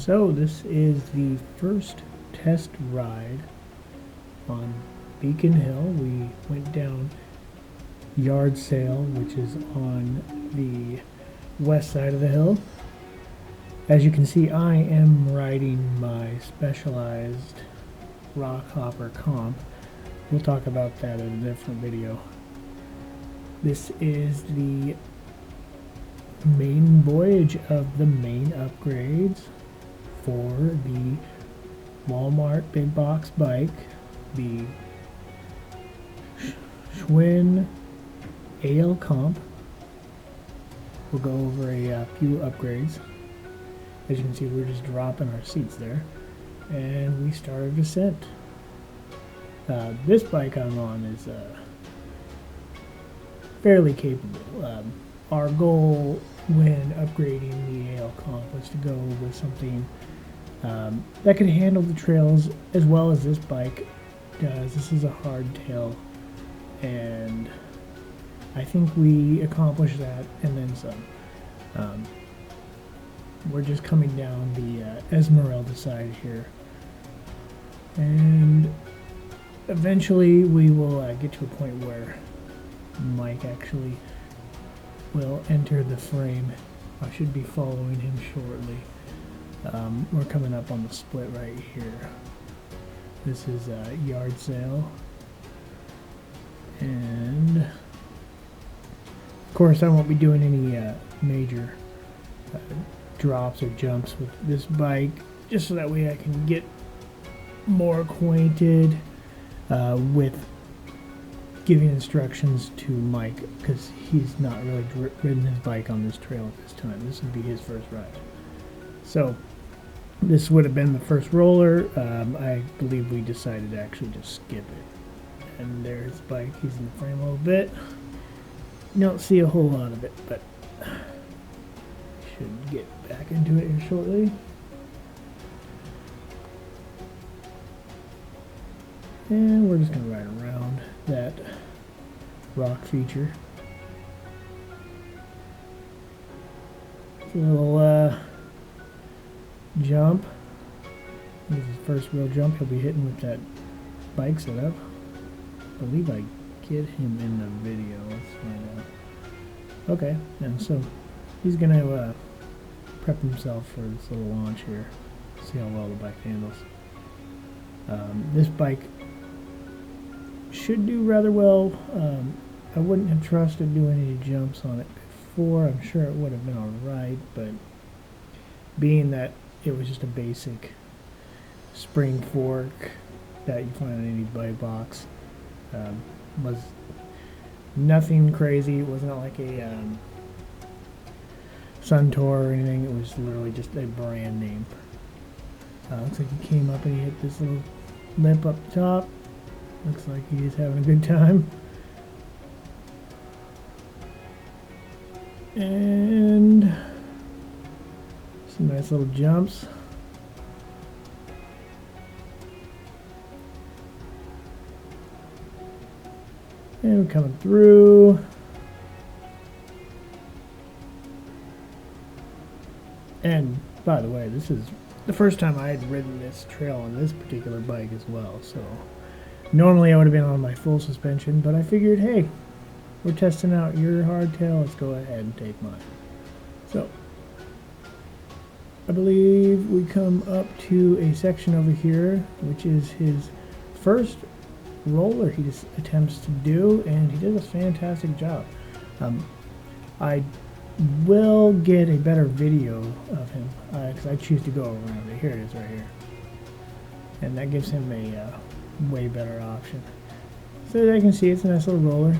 So this is the first test ride on Beacon Hill. We went down Yard Sale, which is on the west side of the hill. As you can see, I am riding my Specialized Rockhopper Comp. We'll talk about that in a different video. This is the main voyage of the main upgrades for the Walmart big box bike, the Schwinn AL Comp. We'll go over a few upgrades. As you can see, we're just dropping our seats there, and we start our descent. This bike I'm on is fairly capable. Our goal when upgrading the AL Comp was to go with something that could handle the trails as well as this bike does. This is a hardtail, and I think we accomplished that and then some. We're just coming down the Esmeralda side here, and eventually we will get to a point where Mike actually will enter the frame. I should be following him shortly. We're coming up on the split right here. This is Yard Sale, and of course I won't be doing any major drops or jumps with this bike, just so that way I can get more acquainted with giving instructions to Mike, because he's not really ridden his bike on this trail at this time. This would be his first ride. So this would have been the first roller. I believe we decided to actually just skip it. And there's the bike. He's in the frame a little bit. You don't see a whole lot of it, but should get back into it here shortly. And we're just going to ride around that rock feature. It's a little jump. This is his first real jump he'll be hitting with that bike setup. I believe I get him in the video. Let's find out. Okay, and so he's going to prep himself for this little launch here. See how well the bike handles. This bike should do rather well. I wouldn't have trusted doing any jumps on it before. I'm sure it would have been alright, but being that it was just a basic spring fork that you find in any bike box, was nothing crazy. It wasn't like a Suntour or anything. It was literally just a brand name. Looks like he came up and he hit this little lip up top. Looks like he's having a good time. And some nice little jumps. And we're coming through. And by the way, this is the first time I had ridden this trail on this particular bike as well. So normally I would have been on my full suspension, but I figured, hey, we're testing out your hardtail, let's go ahead and take mine. So I believe we come up to a section over here, which is his first roller he just attempts to do, and he did a fantastic job. I will get a better video of him, because I choose to go around it. Here it is right here. And that gives him a way better option. So as you can see, it's a nice little roller.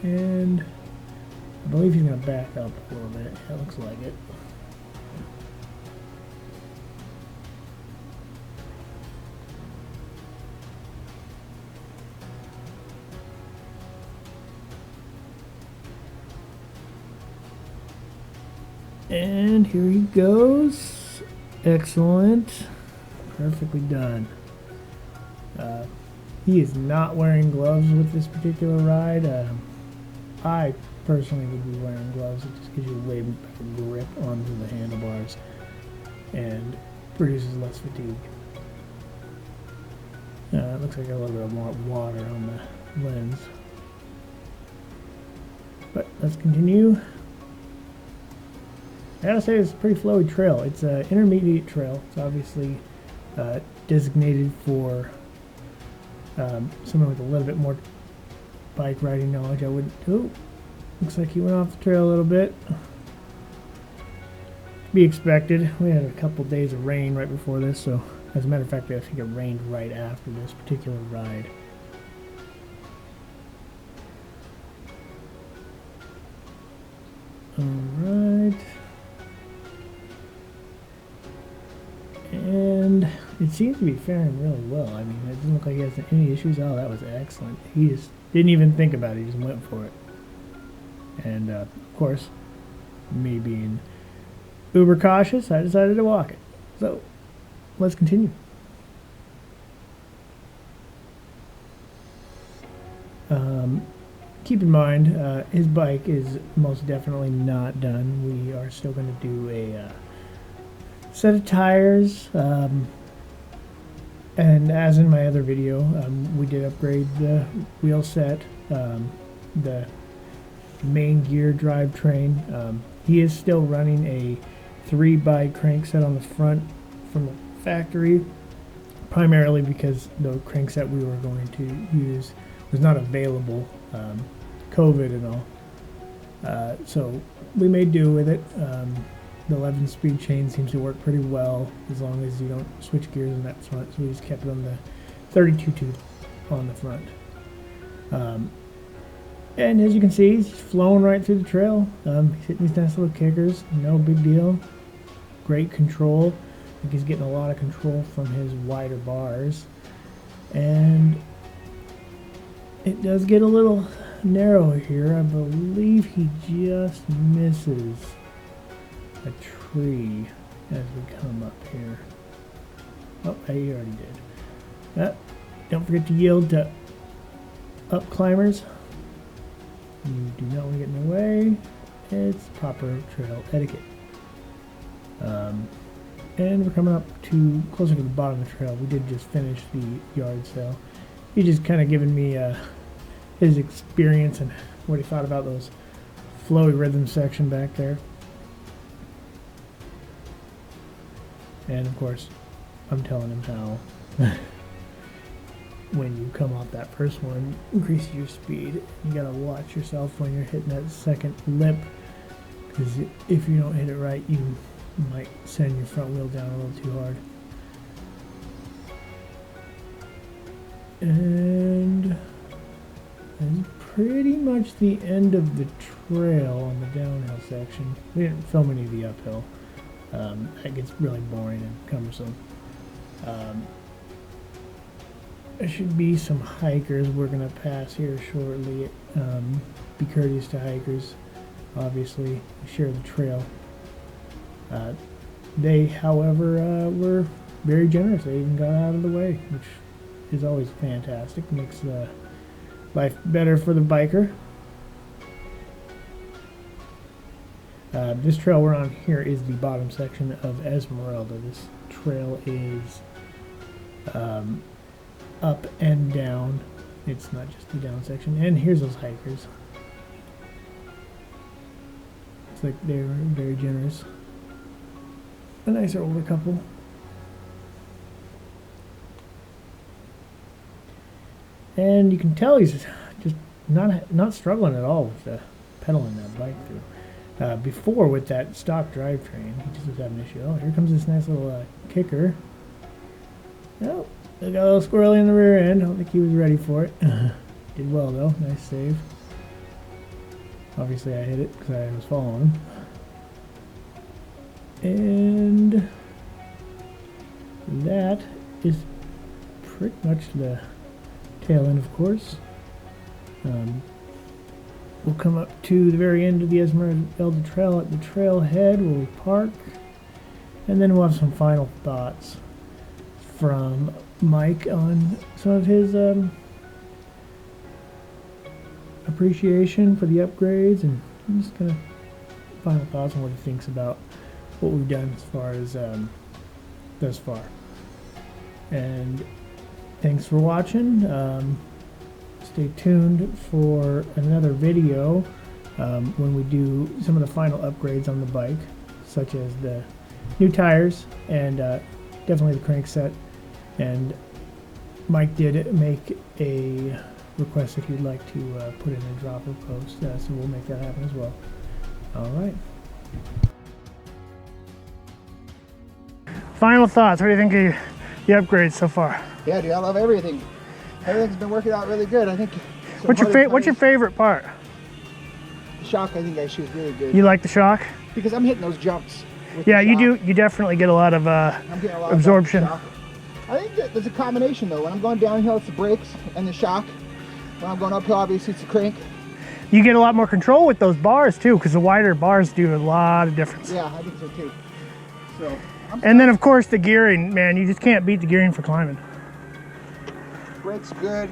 And I believe he's going to back up a little bit. It looks like it. And here he goes. Excellent. Perfectly done. He is not wearing gloves with this particular ride. I personally would be wearing gloves. It just gives you a way better grip onto the handlebars. and produces less fatigue. It looks like a little bit more water on the lens. But let's continue. I gotta say, it's a pretty flowy trail. It's an intermediate trail. It's obviously designated for someone with a little bit more bike riding knowledge. I wouldn't. Oh, looks like he went off the trail a little bit. To be expected. We had a couple days of rain right before this, so as a matter of fact, I think it rained right after this particular ride. Alright. And it seems to be faring really well. I mean, it doesn't look like he has any issues. Oh, that was excellent. He just didn't even think about it. He just went for it. And, of course, me being uber cautious, I decided to walk it. So, let's continue. Keep in mind, his bike is most definitely not done. We are still going to do a set of tires, and as in my other video, we did upgrade the wheel set, the main gear drivetrain. He is still running a 3x crankset on the front from the factory, primarily because the crankset we were going to use was not available, COVID and all. So we made do with it. The 11-speed chain seems to work pretty well as long as you don't switch gears in that front. So we just kept it on the 32 tooth on the front. And as you can see, he's flowing right through the trail. He's hitting these nice little kickers. No big deal. Great control. I think he's getting a lot of control from his wider bars. And it does get a little narrow here. I believe he just misses a tree as we come up here. Oh, he already did. Don't forget to yield to up climbers. You do not want to get in the way. It's proper trail etiquette. And we're coming up to closer to the bottom of the trail. We did just finish the yard sale. He's just kind of giving me his experience and what he thought about those flowy rhythm section back there. And of course, I'm telling him how when you come off that first one, increase your speed. You gotta watch yourself when you're hitting that second lip, because if you don't hit it right, you might send your front wheel down a little too hard. And that's pretty much the end of the trail on the downhill section. We didn't film any of the uphill. That gets really boring and cumbersome. There should be some hikers we're going to pass here shortly. Be courteous to hikers. Obviously, share the trail. They, however, were very generous. They even got out of the way, which is always fantastic. Makes life better for the biker. This trail we're on here is the bottom section of Esmeralda. This trail is up and down. It's not just the down section. And here's those hikers. It's like they're very generous. A nicer older couple. And you can tell he's just not struggling at all with pedaling that bike through. Before, with that stock drivetrain, he just was having an issue. Oh, here comes this nice little kicker. Oh, they got a little squirrely in the rear end. I don't think he was ready for it. Did well though. Nice save. Obviously, I hit it because I was following him. And that is pretty much the tail end, of course. We'll come up to the very end of the Esmeralda Trail at the trailhead where we park, and then we'll have some final thoughts from Mike on some of his appreciation for the upgrades, and just kind of final thoughts on what he thinks about what we've done as far as thus far. And thanks for watching. Stay tuned for another video when we do some of the final upgrades on the bike, such as the new tires and definitely the crankset. And Mike did make a request if you'd like to put in a dropper post, so we'll make that happen as well. All right. Final thoughts. What do you think of the upgrades so far? Yeah, dude, I love everything. Everything's been working out really good. I think. What's your favorite part? The shock, I think, actually is really good. You like the shock? Because I'm hitting those jumps. Yeah, you do. You definitely get a lot of absorption. I think that there's a combination though. When I'm going downhill, it's the brakes and the shock. When I'm going uphill, obviously it's the crank. You get a lot more control with those bars too, because the wider bars do a lot of difference. Yeah, I think so too. So. And then of course the gearing, man, you just can't beat the gearing for climbing. Brakes good.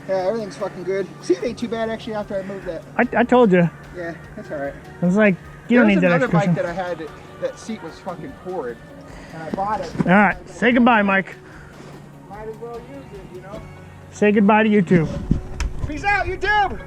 Yeah, everything's fucking good. Seat ain't too bad actually after I moved that. I told you. Yeah, that's all right. I was like, you don't need that extra bike cushion. that I had, that seat was fucking horrid. And I bought it. All right, say goodbye, Mike. Might as well use it, you know? Say goodbye to YouTube. Peace out, YouTube!